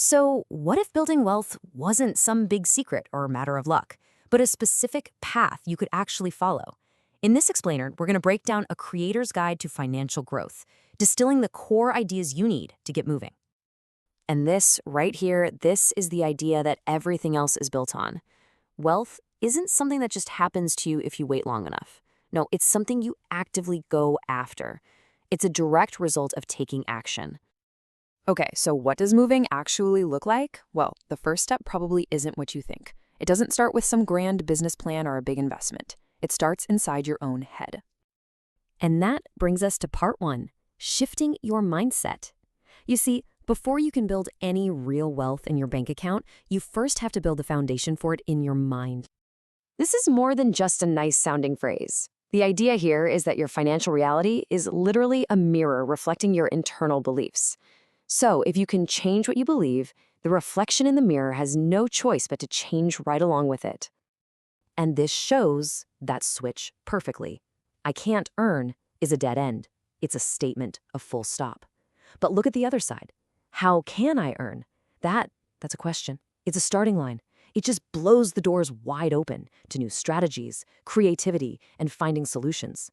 So, what if building wealth wasn't some big secret or matter of luck, but a specific path you could actually follow? In this explainer, we're going to break down a creator's guide to financial growth, distilling the core ideas you need to get moving. And this right here, this is the idea that everything else is built on. Wealth isn't something that just happens to you if you wait long enough. No, it's something you actively go after. It's a direct result of taking action. Okay, so what does moving actually look like? Well, the first step probably isn't what you think. It doesn't start with some grand business plan or a big investment. It starts inside your own head. And that brings us to part one, shifting your mindset. You see, before you can build any real wealth in your bank account, you first have to build the foundation for it in your mind. This is more than just a nice sounding phrase. The idea here is that your financial reality is literally a mirror reflecting your internal beliefs. So, if you can change what you believe, the reflection in the mirror has no choice but to change right along with it. And this shows that switch perfectly. I can't earn is a dead end. It's a statement of full stop. But look at the other side. How can I earn? That's a question. It's a starting line. It just blows the doors wide open to new strategies, creativity, and finding solutions.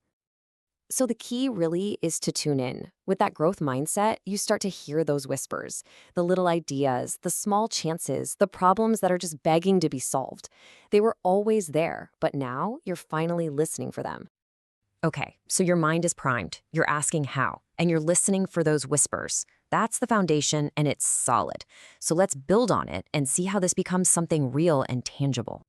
So the key really is to tune in. With that growth mindset, you start to hear those whispers, the little ideas, the small chances, the problems that are just begging to be solved. They were always there, but now you're finally listening for them. Okay, so your mind is primed. You're asking how, and you're listening for those whispers. That's the foundation, and it's solid. So let's build on it and see how this becomes something real and tangible.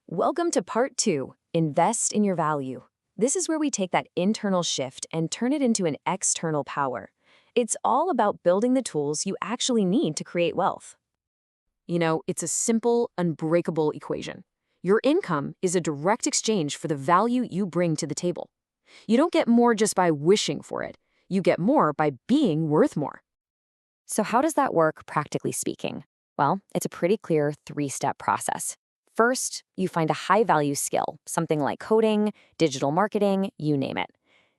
Welcome to part two, invest in your value. This is where we take that internal shift and turn it into an external power. It's all about building the tools you actually need to create wealth. You know, it's a simple, unbreakable equation. Your income is a direct exchange for the value you bring to the table. You don't get more just by wishing for it. You get more by being worth more. So how does that work, practically speaking? Well, it's a pretty clear three-step process. First, you find a high-value skill, something like coding, digital marketing, you name it.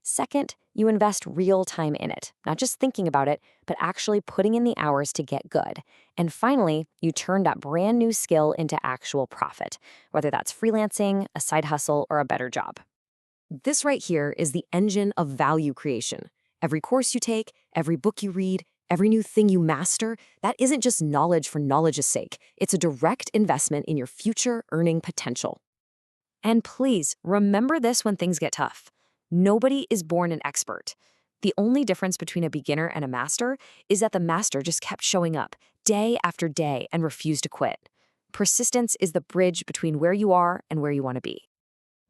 Second, you invest real time in it, not just thinking about it, but actually putting in the hours to get good. And finally, you turn that brand new skill into actual profit, whether that's freelancing, a side hustle, or a better job. This right here is the engine of value creation. Every course you take, every book you read, every new thing you master, that isn't just knowledge for knowledge's sake. It's a direct investment in your future earning potential. And please, remember this when things get tough. Nobody is born an expert. The only difference between a beginner and a master is that the master just kept showing up day after day and refused to quit. Persistence is the bridge between where you are and where you want to be.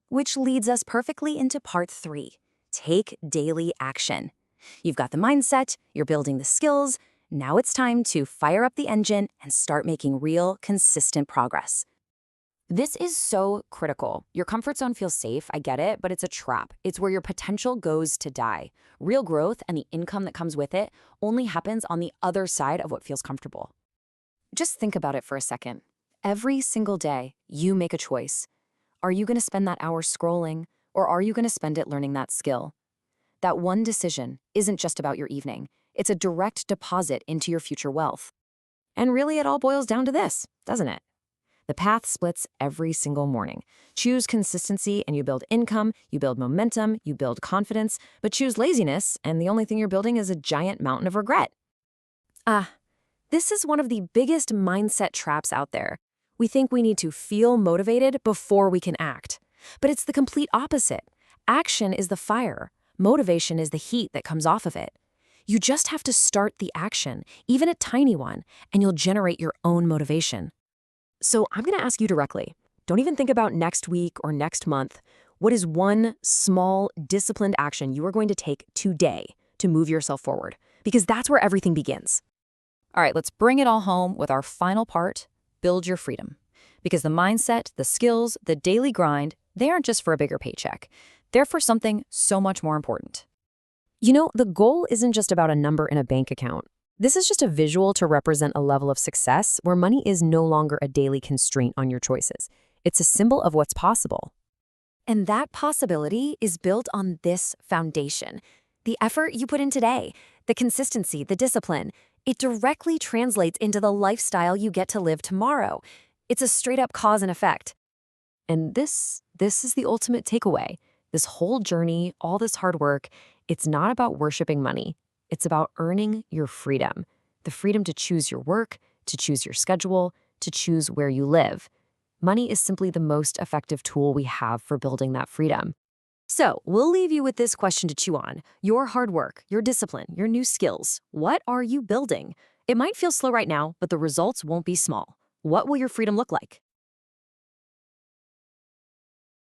Which leads us perfectly into part three. Take daily action. You've got the mindset, you're building the skills. Now it's time to fire up the engine and start making real, consistent progress. This is so critical. Your comfort zone feels safe, I get it, but it's a trap. It's where your potential goes to die. Real growth and the income that comes with it only happens on the other side of what feels comfortable. Just think about it for a second. Every single day, you make a choice. Are you going to spend that hour scrolling, or are you going to spend it learning that skill? That one decision isn't just about your evening. It's a direct deposit into your future wealth. And really, it all boils down to this, doesn't it? The path splits every single morning. Choose consistency and you build income, you build momentum, you build confidence, but choose laziness and the only thing you're building is a giant mountain of regret. This is one of the biggest mindset traps out there. We think we need to feel motivated before we can act. But it's the complete opposite. Action is the fire. Motivation is the heat that comes off of it. You just have to start the action, even a tiny one, and you'll generate your own motivation. So I'm going to ask you directly. Don't even think about next week or next month. What is one small, disciplined action you are going to take today to move yourself forward? Because that's where everything begins. All right, let's bring it all home with our final part, build your freedom. Because the mindset, the skills, the daily grind, they aren't just for a bigger paycheck. They're for something so much more important. You know, the goal isn't just about a number in a bank account. This is just a visual to represent a level of success where money is no longer a daily constraint on your choices. It's a symbol of what's possible. And that possibility is built on this foundation. The effort you put in today, the consistency, the discipline, It directly translates into the lifestyle you get to live tomorrow. It's a straight up cause and effect. And this is the ultimate takeaway. This whole journey, all this hard work, it's not about worshiping money. It's about earning your freedom. The freedom to choose your work, to choose your schedule, to choose where you live. Money is simply the most effective tool we have for building that freedom. So, we'll leave you with this question to chew on. Your hard work, your discipline, your new skills. What are you building? It might feel slow right now, but the results won't be small. What will your freedom look like?